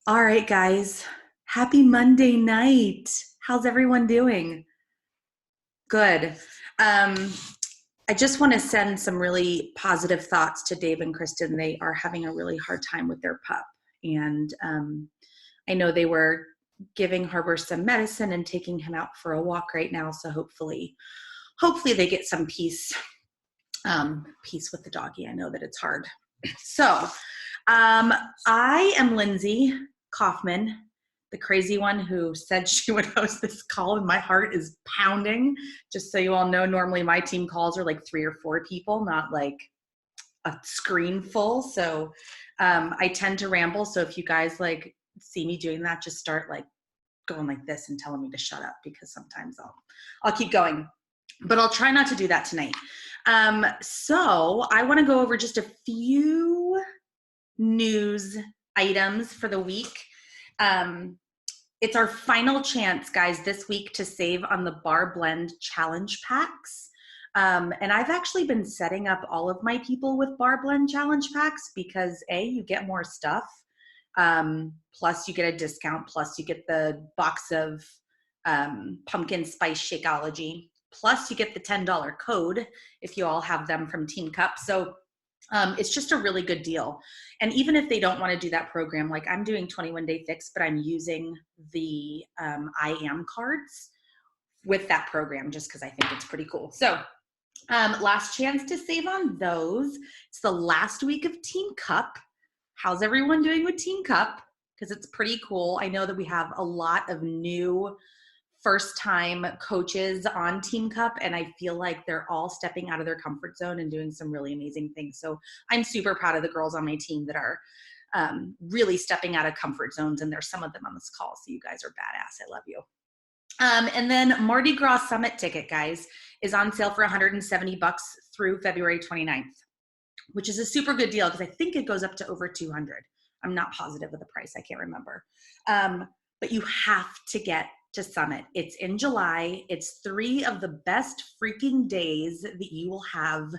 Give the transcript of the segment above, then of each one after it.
All right, guys. Happy Monday night. How's everyone doing? Good. Um, I just want to send some really positive thoughts to Dave and Kristen. They are having a really hard time with their pup. And I know they were giving Harbor some medicine and taking him out for a walk right now. So hopefully they get some peace with the doggy. I know that it's hard. So I am Lindsay Kaufman, the crazy one who said she would host this call, and my heart is pounding. Just so you all know, normally my team calls are like 3 or 4 people, not like a screen full. So I tend to ramble. So if you guys like see me doing that, just start like going like this and telling me to shut up because sometimes I'll keep going. But I'll try not to do that tonight. So I want to go over just a few news items for the week. It's our final chance, guys, this week to save on the Bar Blend Challenge packs. And I've actually been setting up all of my people with Bar Blend Challenge packs because you get more stuff. Plus you get a discount, plus you get the box of pumpkin spice Shakeology, plus you get the $10 code if you all have them from Team Cup. So it's just a really good deal. And even if they don't want to do that program, like I'm doing 21 Day Fix, but I'm using the I Am cards with that program just because I think it's pretty cool. So last chance to save on those. It's the last week of Team Cup. How's everyone doing with Team Cup? Because it's pretty cool. I know that we have a lot of new first-time coaches on Team Cup, and I feel like they're all stepping out of their comfort zone and doing some really amazing things. So I'm super proud of the girls on my team that are really stepping out of comfort zones, and there's some of them on this call, so you guys are badass. I love you. And then Mardi Gras Summit ticket, guys, is on sale for $170 through February 29th, which is a super good deal because I think it goes up to over 200. I'm not positive of the price. I can't remember. But you have to get to Summit. It's in July. It's 3 of the best freaking days that you will have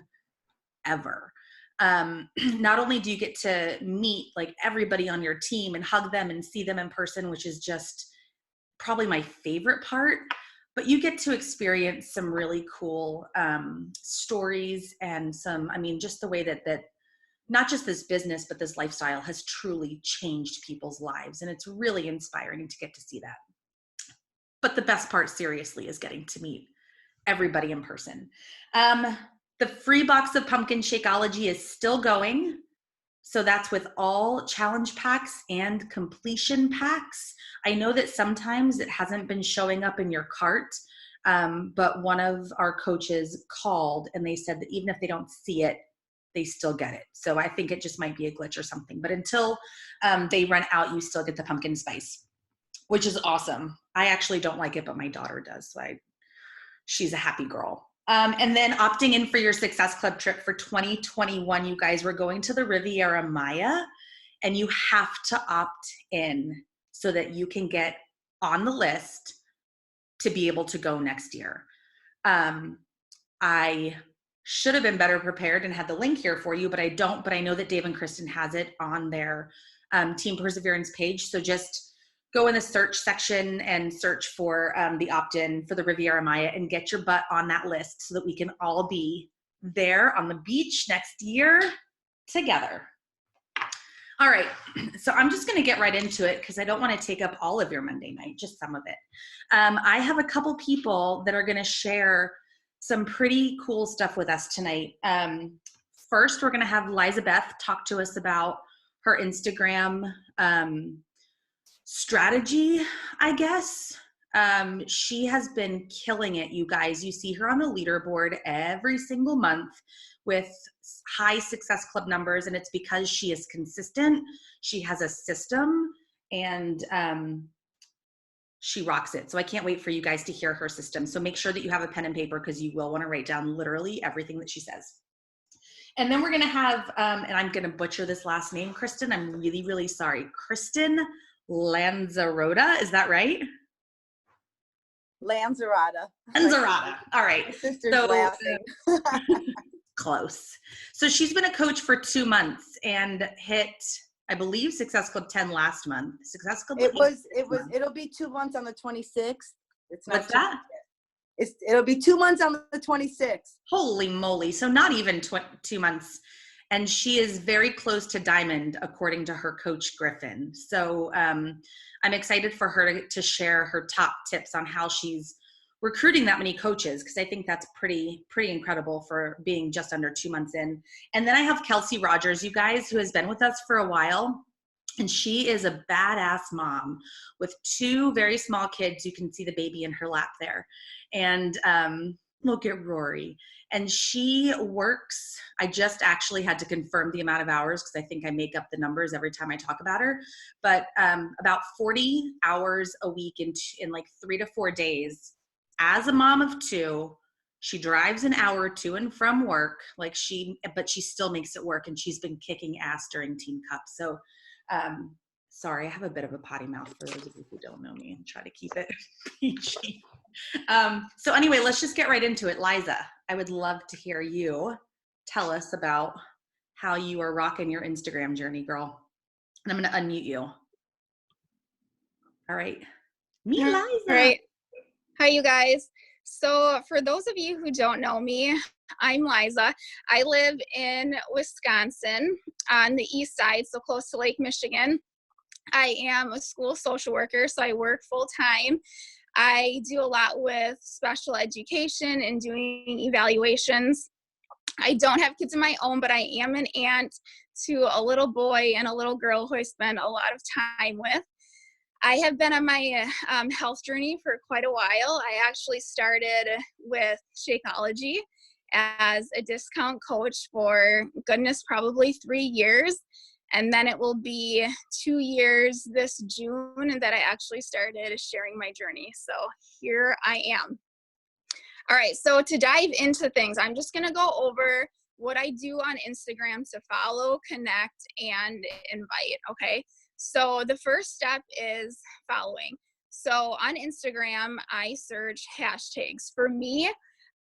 ever. Not only do you get to meet like everybody on your team and hug them and see them in person, which is just probably my favorite part, but you get to experience some really cool stories and just the way that not just this business, but this lifestyle has truly changed people's lives. And it's really inspiring to get to see that. But the best part, seriously, is getting to meet everybody in person. The free box of pumpkin Shakeology is still going. So that's with all challenge packs and completion packs. I know that sometimes it hasn't been showing up in your cart, but one of our coaches called and they said that even if they don't see it, they still get it. So I think it just might be a glitch or something. But until they run out, you still get the pumpkin spice, which is awesome. I actually don't like it, but my daughter does. So she's a happy girl. And then opting in for your Success Club trip for 2021, you guys, we're going to the Riviera Maya, and you have to opt in so that you can get on the list to be able to go next year. I should have been better prepared and had the link here for you, but I don't. But I know that Dave and Kristen has it on their Team Perseverance page. So just go in the search section and search for the opt-in for the Riviera Maya and get your butt on that list so that we can all be there on the beach next year together. All right, so I'm just going to get right into it because I don't want to take up all of your Monday night, just some of it. I have a couple people that are going to share some pretty cool stuff with us tonight. First, we're going to have Liza Beth talk to us about her Instagram strategy, I guess. She has been killing it, you guys. You see her on the leaderboard every single month with high Success Club numbers, and it's because she is consistent. She has a system, and she rocks it. So I can't wait for you guys to hear her system. So make sure that you have a pen and paper because you will want to write down literally everything that she says. And then we're going to have, and I'm going to butcher this last name, Kristen. I'm really, really sorry. Kristen Lanzarote, is that right? Lanzarote. Lanzarote. All right. My sister's laughing. Close. So she's been a coach for 2 months and hit I believe Success Club 10 last month. Success Club. It'll be 2 months on the 26th. It's not What's that? It'll be 2 months on the 26th. Holy moly. So not even 2 months. And she is very close to Diamond, according to her coach, Griffin. So I'm excited for her to share her top tips on how she's recruiting that many coaches, because I think that's pretty incredible for being just under 2 months in. And then I have Kelsey Rogers, you guys, who has been with us for a while. And she is a badass mom with 2 very small kids. You can see the baby in her lap there. And look at Rory. And she works, I just actually had to confirm the amount of hours because I think I make up the numbers every time I talk about her, but about 40 hours a week in like 3 to 4 days. As a mom of 2, she drives an hour to and from work, but she still makes it work, and she's been kicking ass during Teen Cup. So sorry, I have a bit of a potty mouth for those of you who don't know me, and try to keep it PG. So anyway, let's just get right into it. Liza, I would love to hear you tell us about how you are rocking your Instagram journey, girl. And I'm going to unmute you. All right. Me, Liza. All right. Hi, you guys. So for those of you who don't know me, I'm Liza. I live in Wisconsin on the east side, so close to Lake Michigan. I am a school social worker, so I work full time. I do a lot with special education and doing evaluations. I don't have kids of my own, but I am an aunt to a little boy and a little girl who I spend a lot of time with. I have been on my health journey for quite a while. I actually started with Shakeology as a discount coach for, goodness, probably 3 years. And then it will be 2 years this June that I actually started sharing my journey. So here I am. All right, so to dive into things, I'm just gonna go over what I do on Instagram to follow, connect, and invite, okay? So the first step is following. So on Instagram, I search hashtags. For me,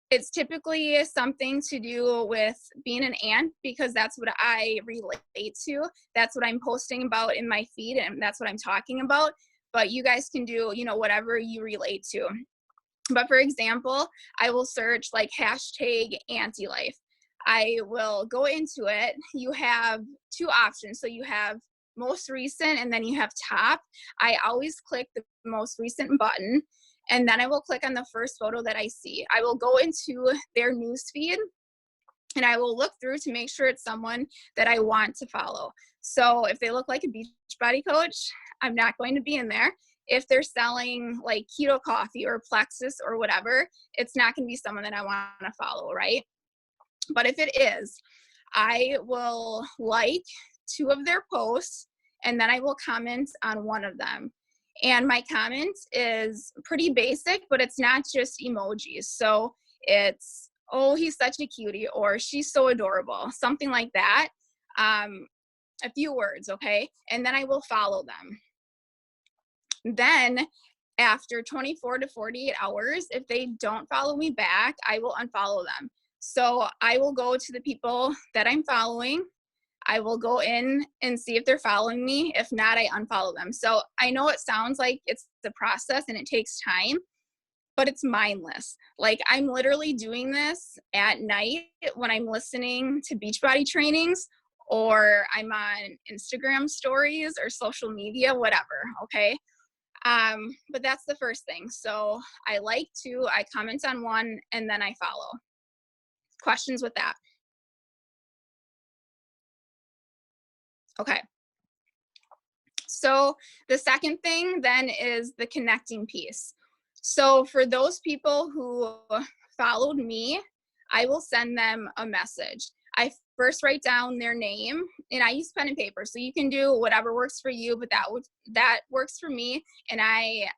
it's typically something to do with being an aunt, because that's what I relate to. That's what I'm posting about in my feed, and that's what I'm talking about. But you guys can do, whatever you relate to. But for example, I will search like hashtag auntie life. I will go into it. You have 2 options. So you have most recent and then you have top. I always click the most recent button, and then I will click on the first photo that I see. I will go into their newsfeed and I will look through to make sure it's someone that I want to follow. So if they look like a Beachbody coach, I'm not going to be in there. If they're selling like keto coffee or Plexus or whatever, it's not going to be someone that I want to follow, right? But if it is, I will like 2 of their posts, and then I will comment on one of them. And my comment is pretty basic, but it's not just emojis. So it's, oh, he's such a cutie, or she's so adorable, something like that. A few words, okay? And then I will follow them. Then after 24 to 48 hours, if they don't follow me back, I will unfollow them. So I will go to the people that I'm following. I will go in and see if they're following me. If not, I unfollow them. So I know it sounds like it's the process and it takes time, but it's mindless. Like, I'm literally doing this at night when I'm listening to Beachbody trainings, or I'm on Instagram stories or social media, whatever, okay? But that's the first thing. So I like 2, I comment on 1, and then I follow. Questions with that? Okay. So the second thing then is the connecting piece. So for those people who followed me, I will send them a message. I first write down their name, and I use pen and paper. So you can do whatever works for you, but that works for me. And I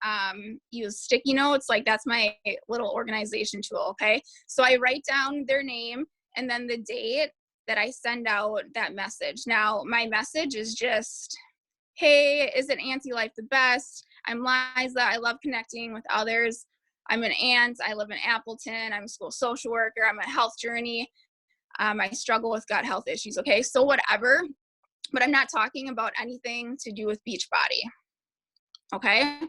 use sticky notes. Like, that's my little organization tool, okay? So I write down their name and then the date that I send out that message. Now, my message is just, hey, isn't Auntie Life the best? I'm Liza. I love connecting with others. I'm an aunt. I live in Appleton. I'm a school social worker. I'm a health journey. I struggle with gut health issues. Okay, so whatever. but I'm not talking about anything to do with Beachbody. Okay.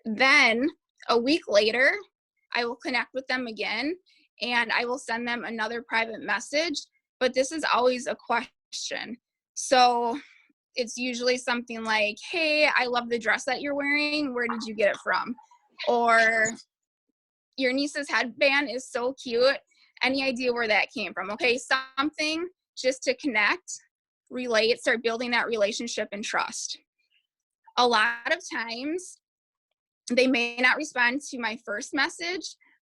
Then a week later, I will connect with them again and I will send them another private message, but this is always a question. So it's usually something like, hey, I love the dress that you're wearing. Where did you get it from? Or your niece's headband is so cute. Any idea where that came from? Okay, something just to connect, relate, start building that relationship and trust. A lot of times, they may not respond to my first message,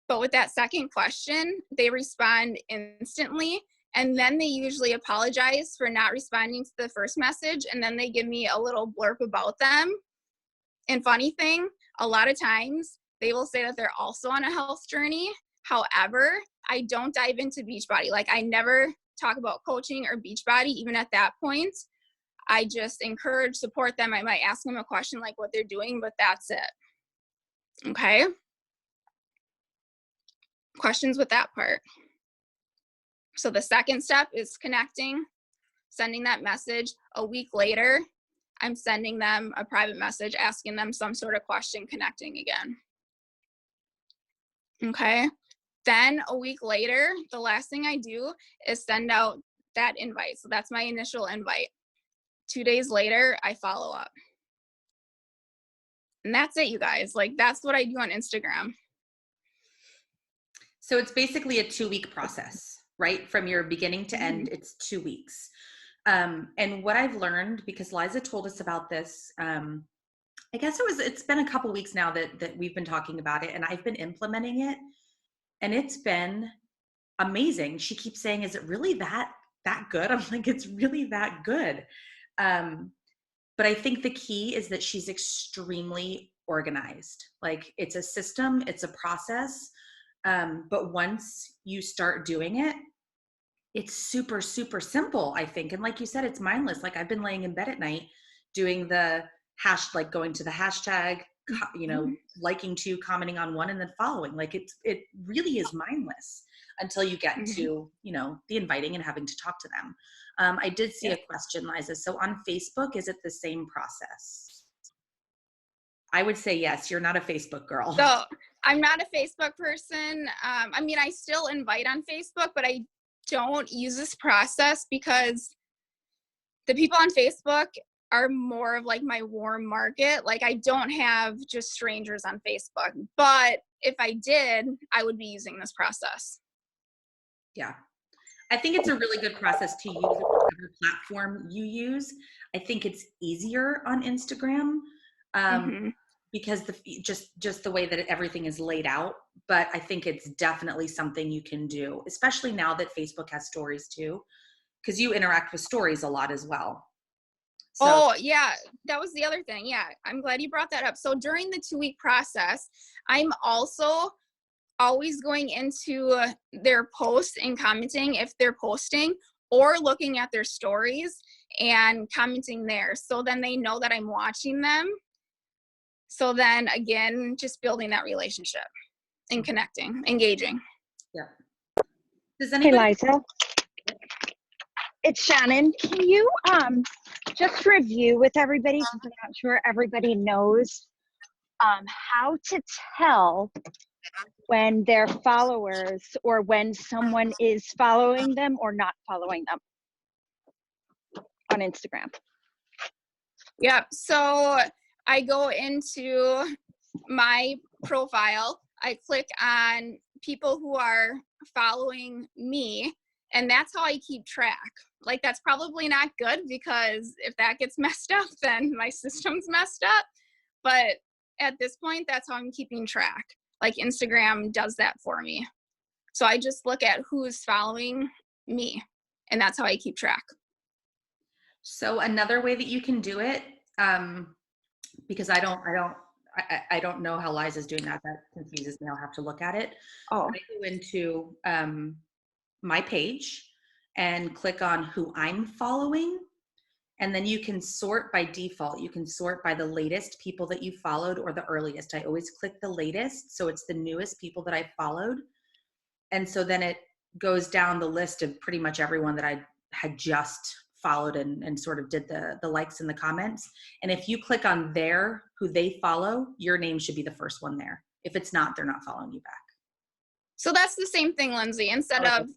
but with that second question, they respond instantly. And then they usually apologize for not responding to the first message. And then they give me a little blurb about them. And funny thing, a lot of times they will say that they're also on a health journey. However, I don't dive into Beachbody. Like, I never talk about coaching or Beachbody, even at that point. I just encourage, support them. I might ask them a question like what they're doing, but that's it. Okay. Questions with that part? So the second step is connecting, sending that message. A week later, I'm sending them a private message, asking them some sort of question, connecting again. Okay. Then a week later, the last thing I do is send out that invite. So that's my initial invite. 2 days later, I follow up. And that's it, you guys. Like, that's what I do on Instagram. So it's basically a 2-week process, right? From your beginning to end, it's 2 weeks. And what I've learned, because Liza told us about this, I guess it's been a couple weeks now that we've been talking about it, and I've been implementing it, and it's been amazing. She keeps saying, is it really that good? I'm like, it's really that good. But I think the key is that she's extremely organized. Like, it's a system, it's a process. But once you start doing it, it's super, super simple, I think. And like you said, it's mindless. Like, I've been laying in bed at night doing the like going to the hashtag, liking to, commenting on one, and then following. Like, it really is mindless until you get to, the inviting and having to talk to them. I did see a question, Liza. So on Facebook, is it the same process? I would say yes. You're not a Facebook girl. So I'm not a Facebook person. I mean, I still invite on Facebook, but I don't use this process because the people on Facebook are more of like my warm market. Like, I don't have just strangers on Facebook, but if I did, I would be using this process. Yeah. I think it's a really good process to use whatever platform you use. I think it's easier on Instagram because just the way that everything is laid out. But I think it's definitely something you can do, especially now that Facebook has stories too, because you interact with stories a lot as well. So. Oh, yeah, that was the other thing. Yeah, I'm glad you brought that up. So during the 2-week process, I'm also always going into their posts and commenting if they're posting, or looking at their stories and commenting there. So then they know that I'm watching them. So then again, just building that relationship and connecting, engaging. Yeah. Hey, Liza. It's Shannon. Can you just review with everybody, because I'm not sure everybody knows how to tell when they're followers or when someone is following them or not following them on Instagram? Yep. So I go into my profile, I click on people who are following me, and that's how I keep track. Like, that's probably not good, because if that gets messed up, then my system's messed up. But at this point, that's how I'm keeping track. Like, Instagram does that for me. So I just look at who's following me, and that's how I keep track. So another way that you can do it, because I don't know how Liza's doing that. That confuses me. I'll have to look at it. Oh. I go into my page and click on who I'm following. And then you can sort by default. You can sort by the latest people that you followed or the earliest. I always click the latest. So it's the newest people that I followed. And so then it goes down the list of pretty much everyone that I had just followed and sort of did the likes and the comments. And if you click on who they follow, your name should be the first one there. If it's not, they're not following you back. So that's the same thing, Lindsay. Instead of,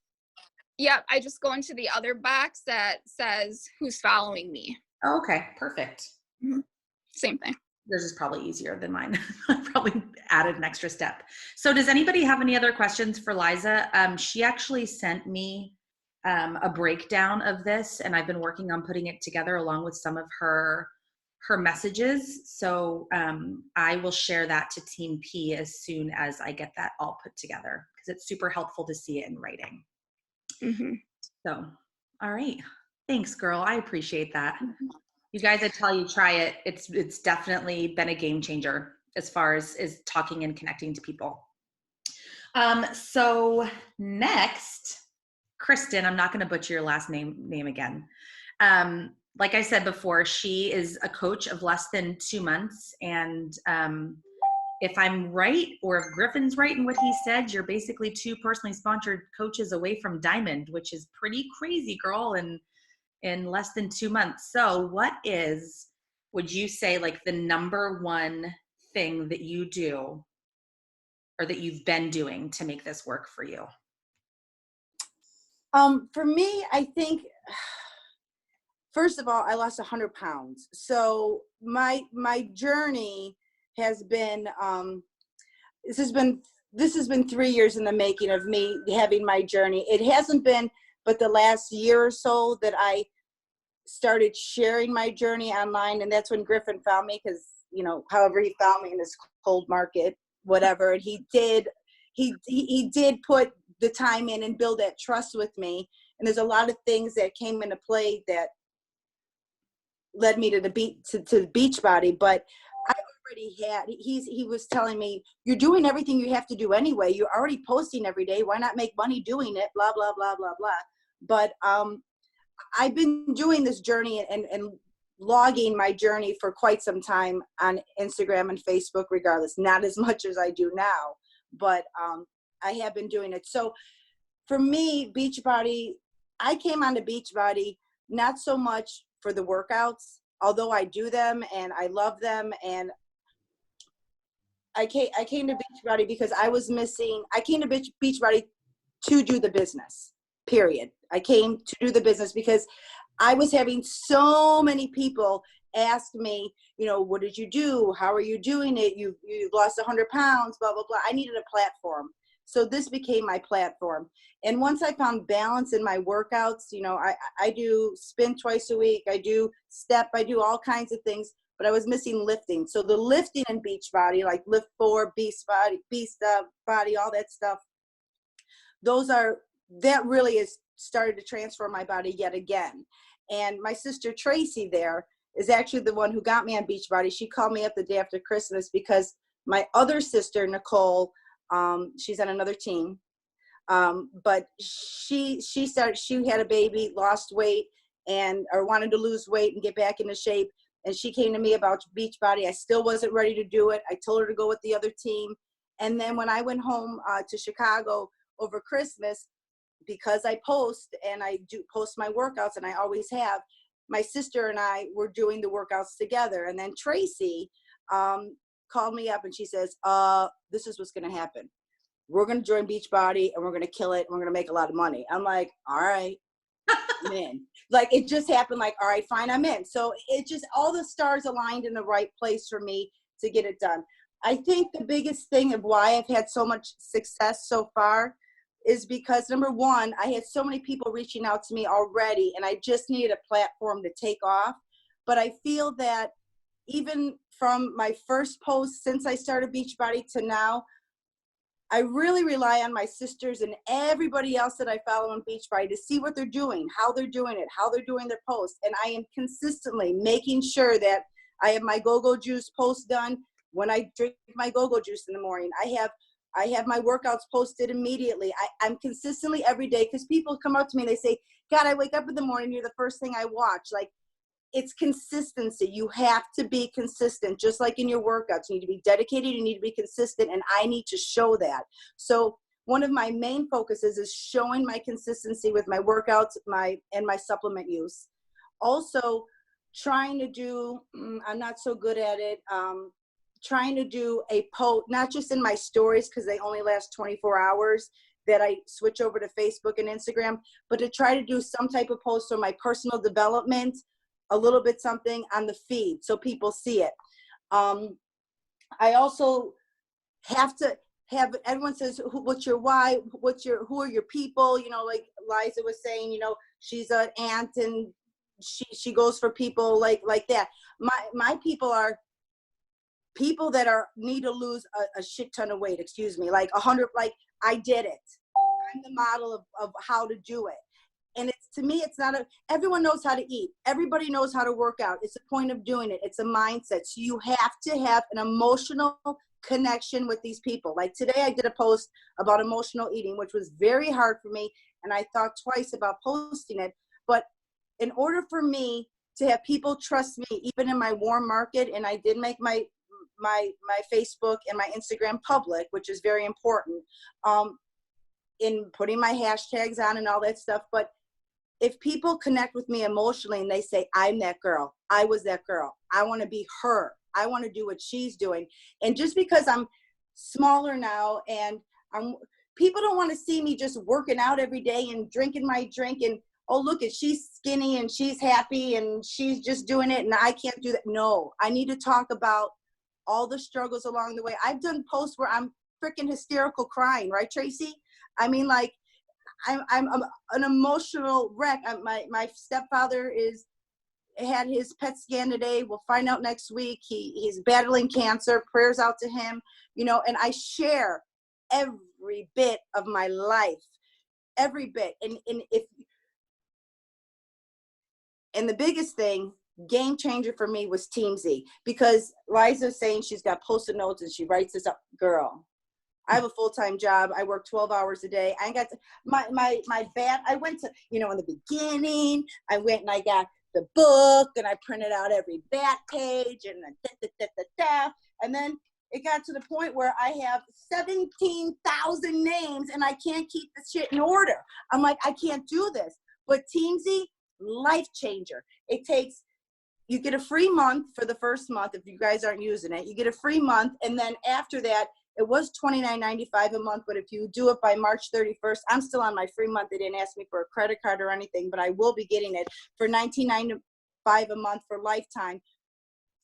yep, I just go into the other box that says who's following me. Oh, okay, perfect. Mm-hmm. Same thing. Yours is probably easier than mine. I probably added an extra step. So does anybody have any other questions for Liza? She actually sent me a breakdown of this, and I've been working on putting it together along with some of her messages. So I will share that to Team P as soon as I get that all put together, because it's super helpful to see it in writing. Mm-hmm. So, all right. Thanks, girl. I appreciate that. You guys, I tell you, try it. It's definitely been a game changer as far as talking and connecting to people. So next, Kristen, I'm not going to butcher your last name again. Like I said before, she is a coach of less than 2 months. And if I'm right, or if Griffin's right in what he said, you're basically 2 personally sponsored coaches away from Diamond, which is pretty crazy, girl, in less than 2 months. So what would you say, like, the number one thing that you do or that you've been doing to make this work for you? For me, I think, first of all, I lost 100 pounds. So my journey has been, this has been 3 years in the making of me having my journey. It hasn't been but the last year or so that I started sharing my journey online. And that's when Griffin found me, because, however he found me in this cold market, whatever. And he did put the time in and build that trust with me. And there's a lot of things that came into play that led me to the Beachbody. But I already had, he was telling me, you're doing everything you have to do anyway. You're already posting every day. Why not make money doing it? Blah, blah, blah, blah, blah. But I've been doing this journey and logging my journey for quite some time on Instagram and Facebook, regardless. Not as much as I do now, but I have been doing it. So for me, Beachbody, I came onto Beachbody not so much for the workouts, although I do them and I love them. And I came to Beachbody because I came to Beachbody to do the business, period. I came to do the business because I was having so many people ask me, what did you do? How are you doing it? You've lost 100 pounds, blah, blah, blah. I needed a platform. So this became my platform. And once I found balance in my workouts, I do spin twice a week. I do step. I do all kinds of things, but I was missing lifting. So the lifting in Beachbody, like Lift 4, Beast Body, all that stuff, that really has started to transform my body yet again. And my sister Tracy there is actually the one who got me on Beachbody. She called me up the day after Christmas because my other sister, Nicole, she's on another team. But she had a baby, lost weight, or wanted to lose weight and get back into shape. And she came to me about Beachbody. I still wasn't ready to do it. I told her to go with the other team. And then when I went home to Chicago over Christmas, because I post and I do post my workouts, and I always have, my sister and I were doing the workouts together. And then Tracy called me up and she says, this is what's going to happen. We're going to join Beachbody and we're going to kill it. And we're going to make a lot of money. I'm like, all right, I'm in. Like, it just happened, like, all right, fine, I'm in. So it just, all the stars aligned in the right place for me to get it done. I think the biggest thing of why I've had so much success so far is because, number one, I had so many people reaching out to me already, and I just needed a platform to take off. But I feel that even from my first post since I started Beachbody to now, I really rely on my sisters and everybody else that I follow on Beachbody to see what they're doing, how they're doing it, how they're doing their posts. And I am consistently making sure that I have my go-go juice post done when I drink my go-go juice in the morning. I have my workouts posted immediately. I'm consistently every day, because people come up to me and they say, God, I wake up in the morning, you're the first thing I watch. Like, it's consistency. You have to be consistent, just like in your workouts. You need to be dedicated, you need to be consistent, and I need to show that. So one of my main focuses is showing my consistency with my workouts and my supplement use. Also trying to do, I'm not so good at it, trying to do a post, not just in my stories because they only last 24 hours, that I switch over to Facebook and Instagram, but to try to do some type of post on my personal development, a little bit something on the feed so people see it. I also have to have, everyone says, what's your why? Who are your people? You know, like Liza was saying, you know, she's an aunt and she goes for people like that. My people are people that need to lose a shit ton of weight, excuse me, like 100, like I did it. I'm the model of how to do it. And it's, to me, it's not everyone knows how to eat. Everybody knows how to work out. It's the point of doing it. It's a mindset. So you have to have an emotional connection with these people. Like today I did a post about emotional eating, which was very hard for me. And I thought twice about posting it. But in order for me to have people trust me, even in my warm market, and I did make my Facebook and my Instagram public, which is very important, in putting my hashtags on and all that stuff. But if people connect with me emotionally and they say, I'm that girl, I was that girl, I want to be her, I want to do what she's doing. And just because I'm smaller now and people don't want to see me just working out every day and drinking my drink and, oh, look at, she's skinny and she's happy and she's just doing it and I can't do that. No, I need to talk about all the struggles along the way. I've done posts where I'm freaking hysterical crying, right, Tracy? I mean, like, I'm an emotional wreck. My stepfather had his PET scan today. We'll find out next week. He's battling cancer. Prayers out to him, you know, and I share every bit of my life, every bit. And the biggest thing, game changer for me, was Teamzy, because Liza's saying she's got Post-it notes and she writes this up. Girl, I have a full-time job. I work 12 hours a day. I got my bat. I went to, you know, in the beginning, I went and I got the book and I printed out every bat page and and then it got to the point where I have 17,000 names and I can't keep the shit in order. I'm like, I can't do this. But Teamzy, life changer. It takes, you get a free month for the first month. If you guys aren't using it, you get a free month. And then after that, it was $29.95 a month, but if you do it by March 31st, I'm still on my free month. They didn't ask me for a credit card or anything, but I will be getting it for $19.95 a month for lifetime.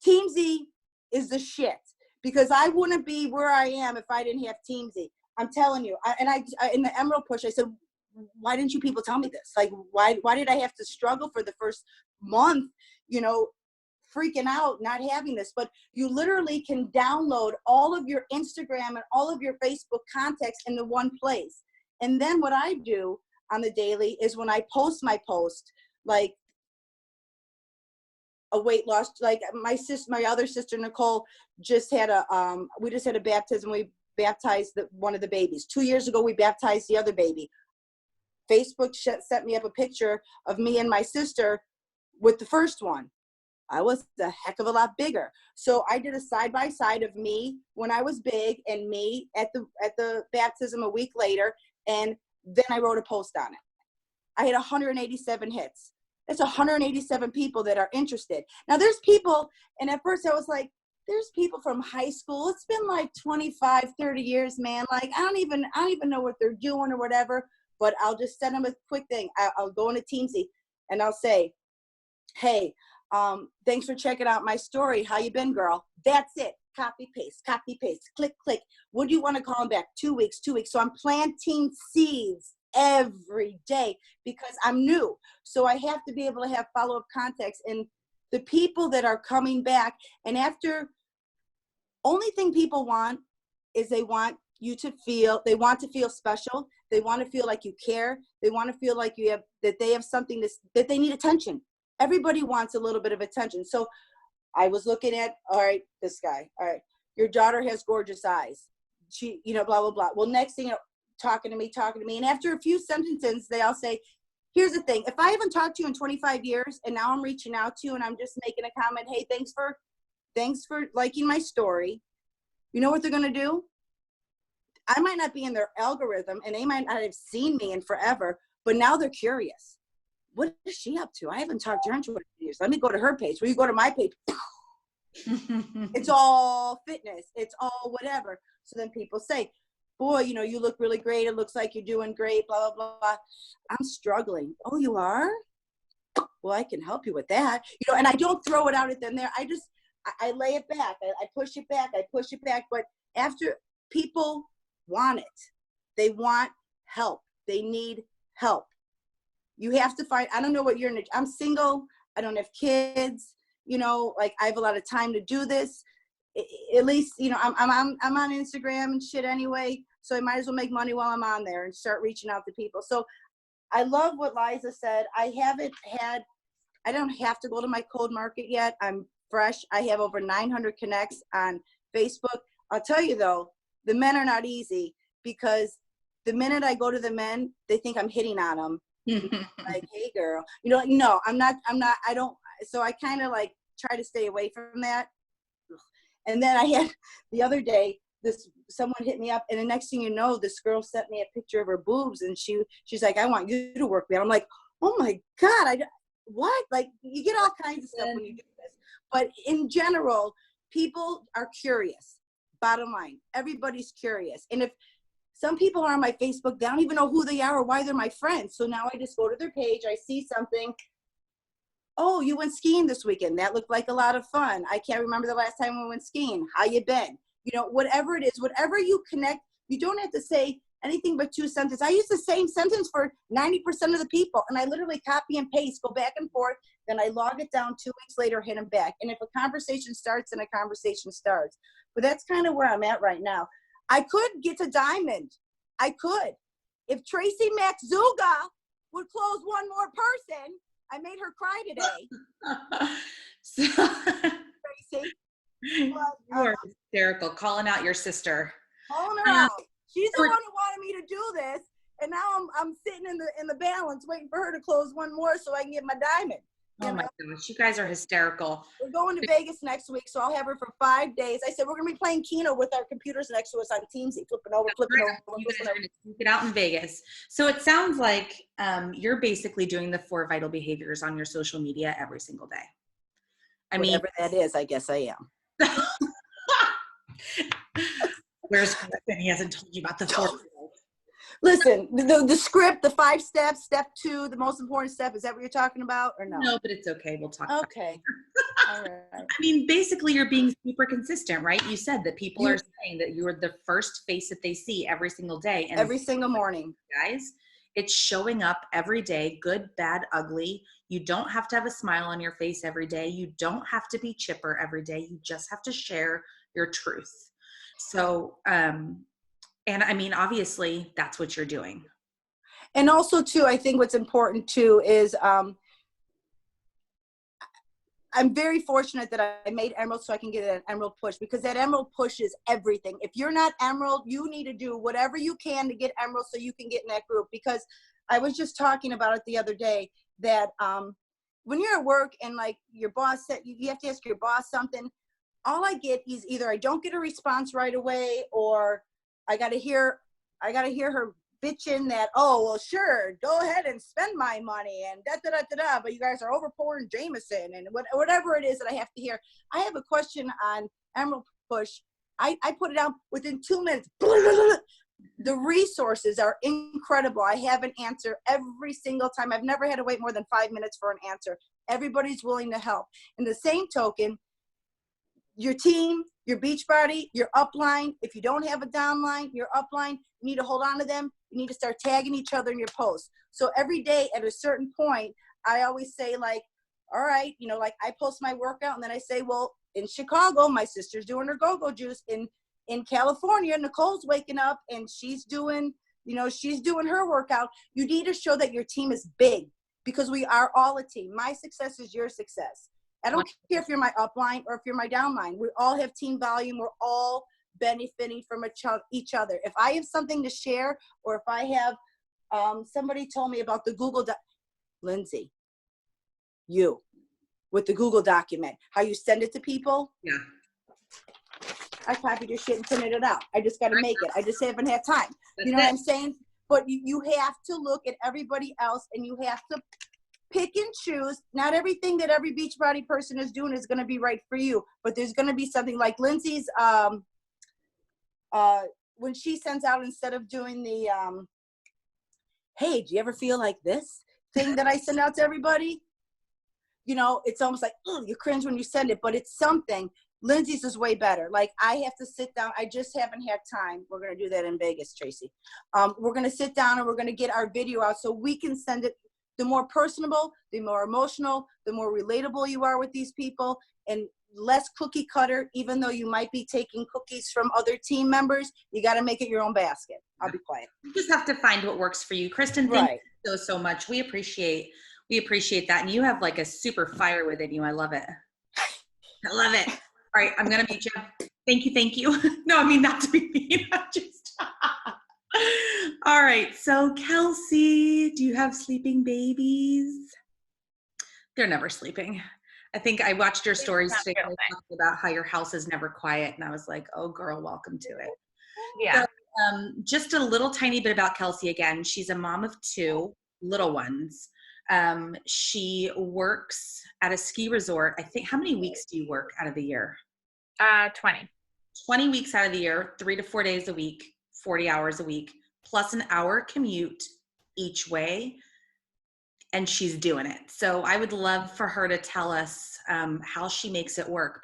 Teamzy is the shit, because I wouldn't be where I am if I didn't have Teamzy. I'm telling you. I in the Emerald Push, I said, why didn't you people tell me this? Like, why did I have to struggle for the first month, you know, freaking out, not having this? But you literally can download all of your Instagram and all of your Facebook contacts into one place. And then what I do on the daily is when I post my post, like a weight loss, like my other sister, Nicole, just had we just had a baptism. We baptized one of the babies. 2 years ago, we baptized the other baby. Facebook sent me up a picture of me and my sister with the first one. I was a heck of a lot bigger. So I did a side-by-side of me when I was big and me at the baptism a week later. And then I wrote a post on it. I had 187 hits. That's 187 people that are interested. Now there's people, and at first I was like, there's people from high school. It's been like 25, 30 years, man. Like, I don't even know what they're doing or whatever, but I'll just send them a quick thing. I'll go into Teamzy and I'll say, hey, thanks for checking out my story. How you been, girl? That's it. Copy, paste, click, click. What do you want to call them back? 2 weeks. So I'm planting seeds every day because I'm new. So I have to be able to have follow-up contacts, and the people that are coming back, and after, only thing people want is they want to feel special. They want to feel like you care. They want to feel like that they have something that they need attention. Everybody wants a little bit of attention. So I was looking at, all right, this guy, all right, your daughter has gorgeous eyes. She, you know, blah, blah, blah. Well, next thing, you know, talking to me. And after a few sentences, they all say, here's the thing. If I haven't talked to you in 25 years and now I'm reaching out to you and I'm just making a comment, hey, thanks for liking my story. You know what they're going to do? I might not be in their algorithm and they might not have seen me in forever, but now they're curious. what is she up to? I haven't talked to her in 20 years. Let me go to her page. Well, you go to my page. It's all fitness. It's all whatever. So then people say, boy, you know, you look really great. It looks like you're doing great, blah, blah, blah. I'm struggling. Oh, you are? Well, I can help you with that. You know, and I don't throw it out at them there. I lay it back. I push it back. I push it back. But after people want it, they want help. They need help. You have to find, I don't know what I'm single. I don't have kids. You know, like I have a lot of time to do this. At least, you know, I'm on Instagram and shit anyway. So I might as well make money while I'm on there and start reaching out to people. So I love what Liza said. I don't have to go to my cold market yet. I'm fresh. I have over 900 connects on Facebook. I'll tell you though, the men are not easy because the minute I go to the men, they think I'm hitting on them. Like, hey girl, you know, no, I'm not, I don't. So I kind of like try to stay away from that. And then I had the other day, someone hit me up, and the next thing you know, this girl sent me a picture of her boobs, and she's like, I want you to work me out. I'm like, oh my God, what? Like, you get all kinds of stuff when you do this. But in general, people are curious. Bottom line, everybody's curious. And if some people are on my Facebook, they don't even know who they are or why they're my friends. So now I just go to their page, I see something. Oh, you went skiing this weekend. That looked like a lot of fun. I can't remember the last time we went skiing. How you been? You know, whatever it is, whatever you connect, you don't have to say anything but 2 sentences. I use the same sentence for 90% of the people, and I literally copy and paste, go back and forth, then I log it down 2 weeks later, hit them back. And if a conversation starts, then a conversation starts. But that's kind of where I'm at right now. I could get to Diamond. I could. If Tracy Maxzuga would close one more person, I made her cry today. Tracy. You are hysterical, calling out your sister. Calling her out. She's the one who wanted me to do this, and now I'm sitting in the balance waiting for her to close one more so I can get my diamond. Oh my gosh, you guys are hysterical. We're going to Vegas next week, so I'll have her for 5 days. I said we're gonna be playing Keno with our computers next to us on Teamsy, flipping over. You guys are gonna get out in Vegas. So it sounds like you're basically doing the 4 vital behaviors on your social media every single day. I mean, whatever that is, I guess I am. Where's Griffin? He hasn't told you about the 4. Listen, the script, the 5 steps, step 2, the most important step. Is that what you're talking about or no? No, but it's okay. We'll talk. Okay. All right. I mean, basically, you're being super consistent, right? You said that people are saying that you are the first face that they see every single day. And every single morning. Guys, it's showing up every day, good, bad, ugly. You don't have to have a smile on your face every day. You don't have to be chipper every day. You just have to share your truth. So, and I mean, obviously, that's what you're doing. And also, too, I think what's important, too, is I'm very fortunate that I made Emerald so I can get an Emerald push, because that Emerald push is everything. If you're not Emerald, you need to do whatever you can to get Emerald so you can get in that group. Because I was just talking about it the other day that when you're at work and like your boss said, you have to ask your boss something. All I get is either I don't get a response right away, or I gotta hear her bitching that, oh, well, sure, go ahead and spend my money and da-da-da-da-da, but you guys are over pouring Jameson and whatever it is that I have to hear. I have a question on Emerald Push. I put it out within 2 minutes. The resources are incredible. I have an answer every single time. I've never had to wait more than 5 minutes for an answer. Everybody's willing to help. In the same token, your team, your beach body, your upline, if you don't have a downline, your upline, you need to hold on to them. You need to start tagging each other in your posts. So every day at a certain point, I always say like, all right, you know, like I post my workout and then I say, well, in Chicago, my sister's doing her go-go juice. In California, Nicole's waking up and she's doing her workout. You need to show that your team is big, because we are all a team. My success is your success. I don't care if you're my upline or if you're my downline. We all have team volume. We're all benefiting from each other. If I have something to share, or if I have, somebody told me about the Google Lindsay, you, with the Google document, how you send it to people. Yeah. I copied your shit and printed it out. I just got to make it. I just haven't had time. You know what I'm saying? But you have to look at everybody else, and you have to pick and choose. Not everything that every Beachbody person is doing is going to be right for you, but there's going to be something like Lindsay's, when she sends out, instead of doing the, hey, do you ever feel like this thing that I send out to everybody? You know, it's almost like, oh, you cringe when you send it, but it's something. Lindsay's is way better. Like, I have to sit down. I just haven't had time. We're going to do that in Vegas, Tracy. We're going to sit down and we're going to get our video out so we can send it. The more personable, the more emotional, the more relatable you are with these people, and less cookie cutter. Even though you might be taking cookies from other team members, you got to make it your own basket. I'll be quiet. You just have to find what works for you. Kristen, thank you so much. We appreciate that. And you have like a super fire within you. I love it. I love it. All right, I'm going to meet you. Thank you. No, I mean, not to be mean. I'm just. All right, so Kelsey, do you have sleeping babies? They're never sleeping. I think I watched your stories today about how your house is never quiet, and I was like, oh, girl, welcome to it. Yeah. So, just a little tiny bit about Kelsey again. She's a mom of 2 little ones. She works at a ski resort. I think, how many weeks do you work out of the year? 20. 20 weeks out of the year, 3 to 4 days a week, 40 hours a week, plus an hour commute each way. And she's doing it. So I would love for her to tell us how she makes it work,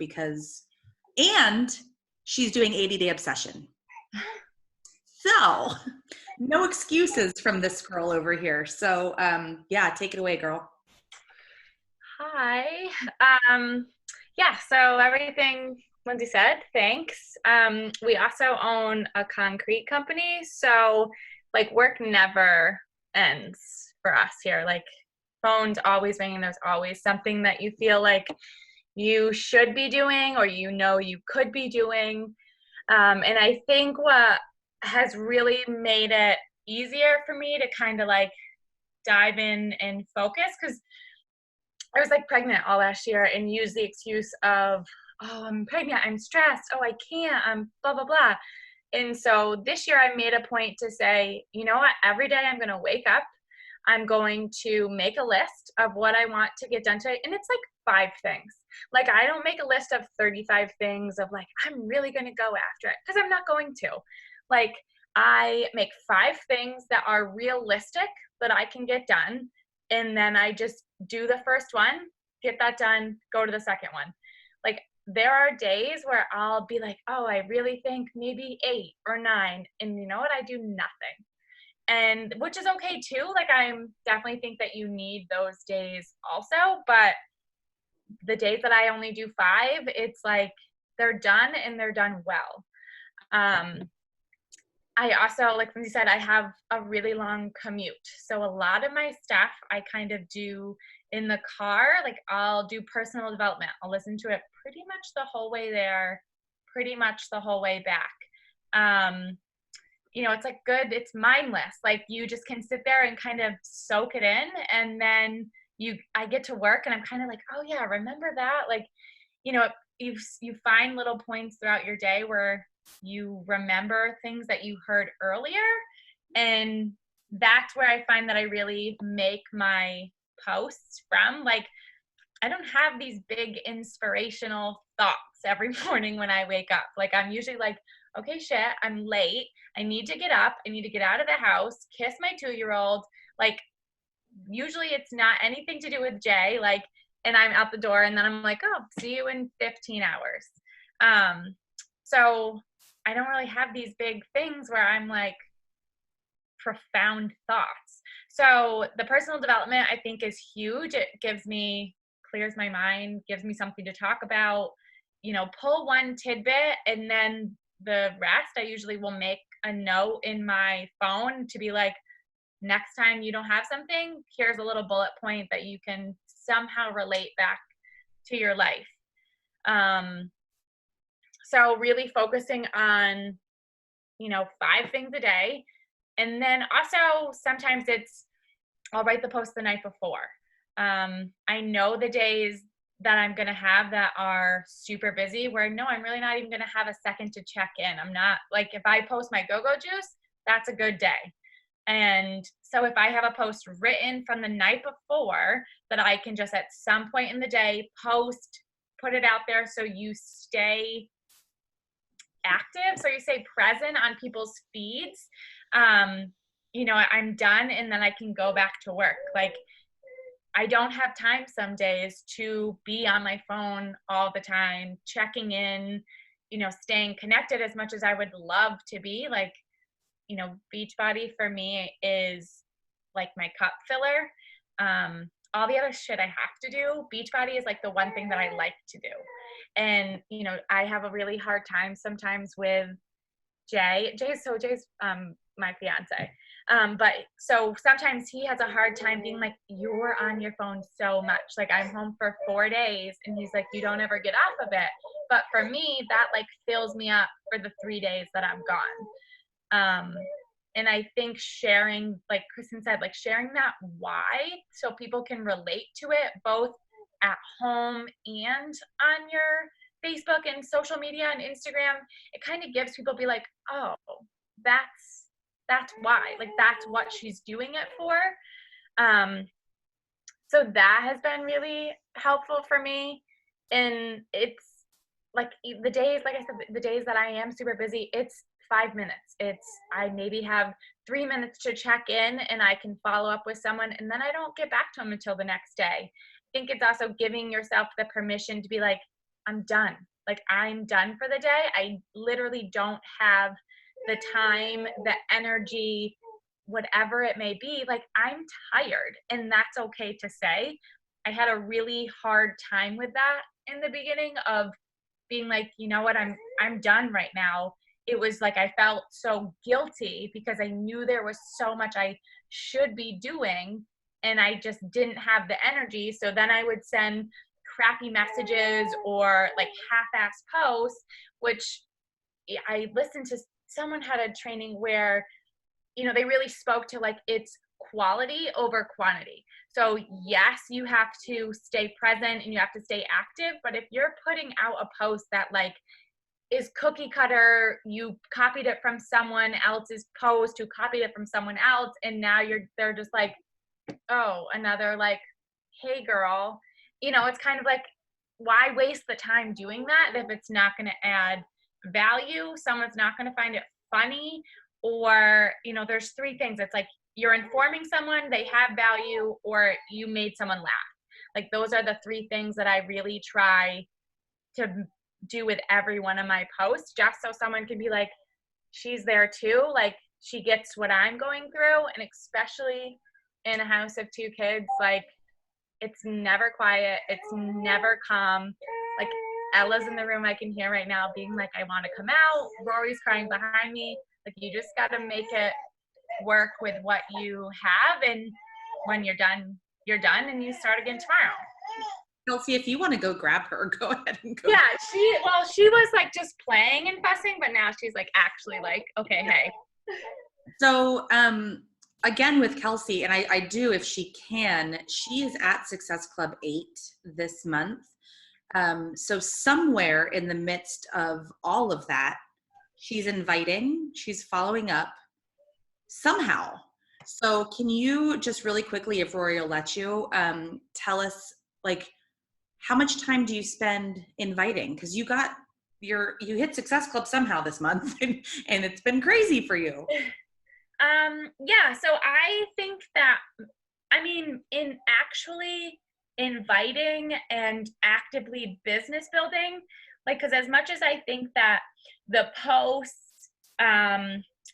and she's doing 80-day obsession. So no excuses from this girl over here. So yeah, take it away, girl. Hi. Yeah, so everything Lindsay said, thanks. We also own a concrete company, so like work never ends for us here. Like phone's always ringing, there's always something that you feel like you should be doing or you could be doing. And I think what has really made it easier for me to kind of like dive in and focus, because I was like pregnant all last year and used the excuse of, oh, I'm pregnant, I'm stressed, oh, I can't, I'm blah, blah, blah. And so this year I made a point to say, you know what, every day I'm going to wake up, I'm going to make a list of what I want to get done today. And it's like 5 things. Like I don't make a list of 35 things of like, I'm really going to go after it, because I'm not going to. Like I make 5 things that are realistic that I can get done. And then I just do the first one, get that done, go to the second one. Like there are days where I'll be like, oh, I really think maybe 8 or 9. And you know what? I do nothing. And which is okay too. Like I'm definitely think that you need those days also. But the days that I only do 5, it's like they're done and they're done well. I also, like Lindsay said, I have a really long commute. So a lot of my stuff I kind of do in the car. Like I'll do personal development. I'll listen to it pretty much the whole way there, pretty much the whole way back. You know, it's like good, it's mindless. Like you just can sit there and kind of soak it in. And then I get to work and I'm kind of like, oh yeah, remember that? Like, you know, you find little points throughout your day where you remember things that you heard earlier. And that's where I find that I really make my posts from. Like, I don't have these big inspirational thoughts every morning when I wake up. Like, I'm usually like, okay, shit, I'm late. I need to get up. I need to get out of the house, kiss my 2-year-old. Like, usually it's not anything to do with Jay. Like, and I'm out the door and then I'm like, oh, see you in 15 hours. So I don't really have these big things where I'm like profound thoughts. So the personal development I think is huge. It clears my mind, gives me something to talk about, you know, pull one tidbit and then the rest I usually will make a note in my phone to be like, next time you don't have something, here's a little bullet point that you can somehow relate back to your life. So really focusing on, you know, 5 things a day. And then also sometimes I'll write the post the night before. I know the days that I'm going to have that are super busy where no, I'm really not even going to have a second to check in. I'm not like, if I post my go-go juice, that's a good day. And so if I have a post written from the night before that I can just at some point in the day post, put it out there so you stay active, so you stay present on people's feeds, you know, I'm done and then I can go back to work. Like, I don't have time some days to be on my phone all the time, checking in, you know, staying connected as much as I would love to be. Like, you know, Beachbody for me is like my cup filler. All the other shit I have to do, Beachbody is like the one thing that I like to do. And, you know, I have a really hard time sometimes with Jay's my fiance. But so sometimes he has a hard time being like, you're on your phone so much. Like, I'm home for 4 days and he's like, you don't ever get off of it. But for me, that like fills me up for the 3 days that I'm gone. And I think sharing, like Kristen said, like sharing that why so people can relate to it both at home and on your Facebook and social media and Instagram, it kind of gives people be like, oh, that's why, like, that's what she's doing it for. So that has been really helpful for me. And it's like the days, like I said, the days that I am super busy, it's 5 minutes. I maybe have 3 minutes to check in and I can follow up with someone and then I don't get back to them until the next day. I think it's also giving yourself the permission to be like, I'm done. Like, I'm done for the day. I literally don't have the time, the energy, whatever it may be. Like, I'm tired, and that's okay to say. I had a really hard time with that in the beginning of being like, you know what, I'm done right now. It was like I felt so guilty because I knew there was so much I should be doing and I just didn't have the energy. So then I would send crappy messages or like half-ass posts, which I listened to. Someone had a training where, you know, they really spoke to like it's quality over quantity. So yes, you have to stay present and you have to stay active, but if you're putting out a post that like is cookie cutter, you copied it from someone else's post who copied it from someone else, and now they're just like, oh, another like, hey girl, you know, it's kind of like, why waste the time doing that if it's not going to add value? Someone's not going to find it funny, or, you know, there's 3 things. It's like you're informing someone, they have value, or you made someone laugh. Like, those are the 3 things that I really try to do with every one of my posts, just so someone can be like, she's there too. Like, she gets what I'm going through. And especially in a house of 2 kids, like, it's never quiet. It's never calm. Like, Ella's in the room, I can hear right now, being like, I want to come out. Rory's crying behind me. Like, you just got to make it work with what you have. And when you're done, and you start again tomorrow. Kelsey, if you want to go grab her, go ahead and go. Yeah, she was like just playing and fussing, but now she's like actually like, okay, hey. So, again, with Kelsey, and I do, if she can, she is at Success Club 8 this month. So somewhere in the midst of all of that, she's inviting, she's following up somehow. So can you just really quickly, if Rory will let you, tell us, like, how much time do you spend inviting? Because you hit Success Club somehow this month, and it's been crazy for you. Yeah, so I think that, I mean, in actually inviting and actively business building, like, because as much as I think that the posts,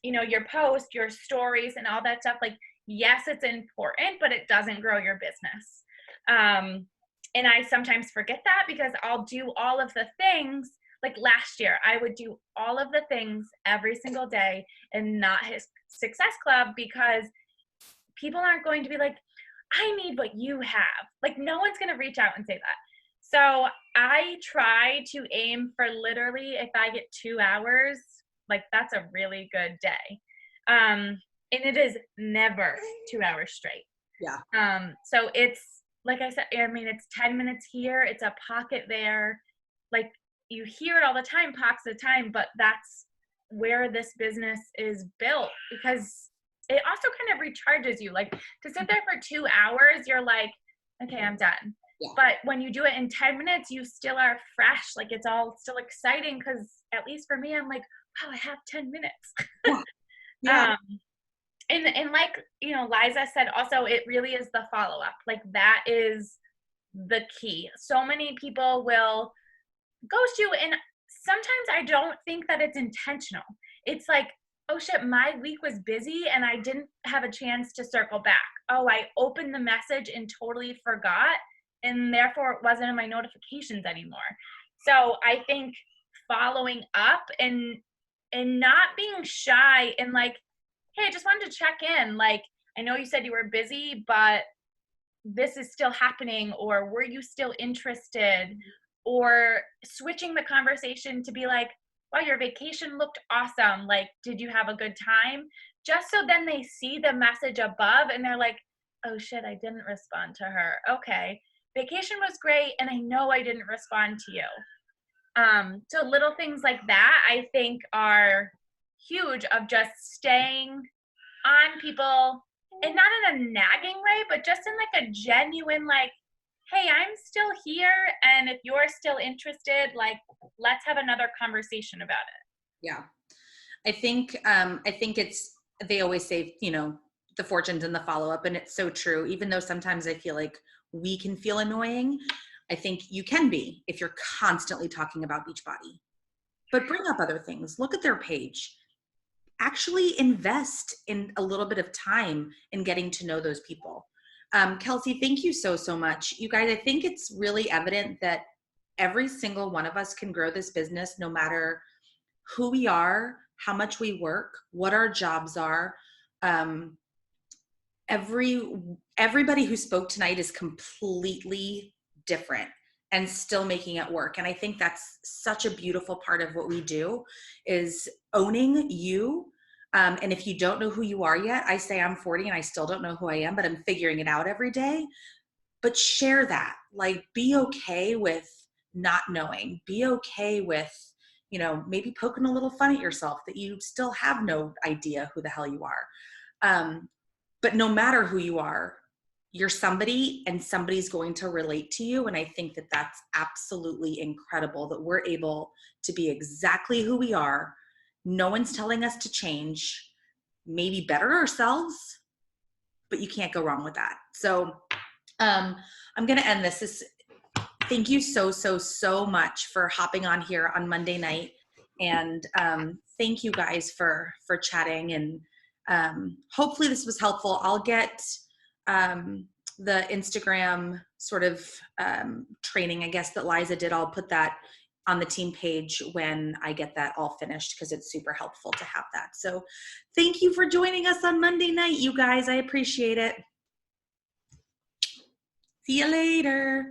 you know, your post, your stories and all that stuff, like, yes, it's important, but it doesn't grow your business. And I sometimes forget that because I'll do all of the things. Like last year, I would do all of the things every single day and not hit Success Club because people aren't going to be like, I need what you have. Like, no one's going to reach out and say that. So I try to aim for literally, if I get 2 hours, like, that's a really good day. And it is never 2 hours straight. Yeah. So it's, like I said, I mean, it's 10 minutes here, it's a pocket there. Like, you hear it all the time, pockets of time, but that's where this business is built, because it also kind of recharges you. Like to sit there for 2 hours, you're like, okay, I'm done. Yeah. But when you do it in 10 minutes, you still are fresh. Like it's all still exciting because at least for me, I'm like, wow, I have 10 minutes. Yeah. And like, Liza said also, it really is the follow-up. Like that is the key. So many people will ghost you, and sometimes I don't think that it's intentional. It's like, oh shit, my week was busy and I didn't have a chance to circle back. Oh, I opened the message and totally forgot, and therefore it wasn't in my notifications anymore. So I think following up and not being shy and like, hey, I just wanted to check in. Like, I know you said you were busy, but this is still happening, or were you still interested? Or switching the conversation to be like, wow, your vacation looked awesome. Like, did you have a good time? Just so then they see the message above and they're like, oh shit, I didn't respond to her. Okay, vacation was great, and I know I didn't respond to you. So little things like that, I think, are huge, of just staying on people, and not in a nagging way, but just in like a genuine, like, hey, I'm still here, and if you're still interested, like, let's have another conversation about it. Yeah. I think it's, they always say, the fortune's in the follow-up, and it's so true. Even though sometimes I feel like we can feel annoying, I think you can be if you're constantly talking about Beachbody. But bring up other things. Look at their page. Actually invest in a little bit of time in getting to know those people. Kelsey, thank you so much. You guys, I think it's really evident that every single one of us can grow this business no matter who we are, how much we work, what our jobs are. Everybody who spoke tonight is completely different and still making it work. And I think that's such a beautiful part of what we do, is owning you. And if you don't know who you are yet, I say I'm 40 and I still don't know who I am, but I'm figuring it out every day. But share that. Like, be okay with not knowing. Be okay with, maybe poking a little fun at yourself that you still have no idea who the hell you are. But no matter who you are, you're somebody, and somebody's going to relate to you. And I think that that's absolutely incredible that we're able to be exactly who we are. No one's telling us to change, maybe better ourselves, but you can't go wrong with that. So I'm going to end this. Thank you so much for hopping on here on Monday night. And thank you guys for chatting. And hopefully this was helpful. I'll get the Instagram sort of training, I guess, that Liza did. I'll put that on the team page when I get that all finished, because it's super helpful to have that. So thank you for joining us on Monday night, you guys. I appreciate it. See you later.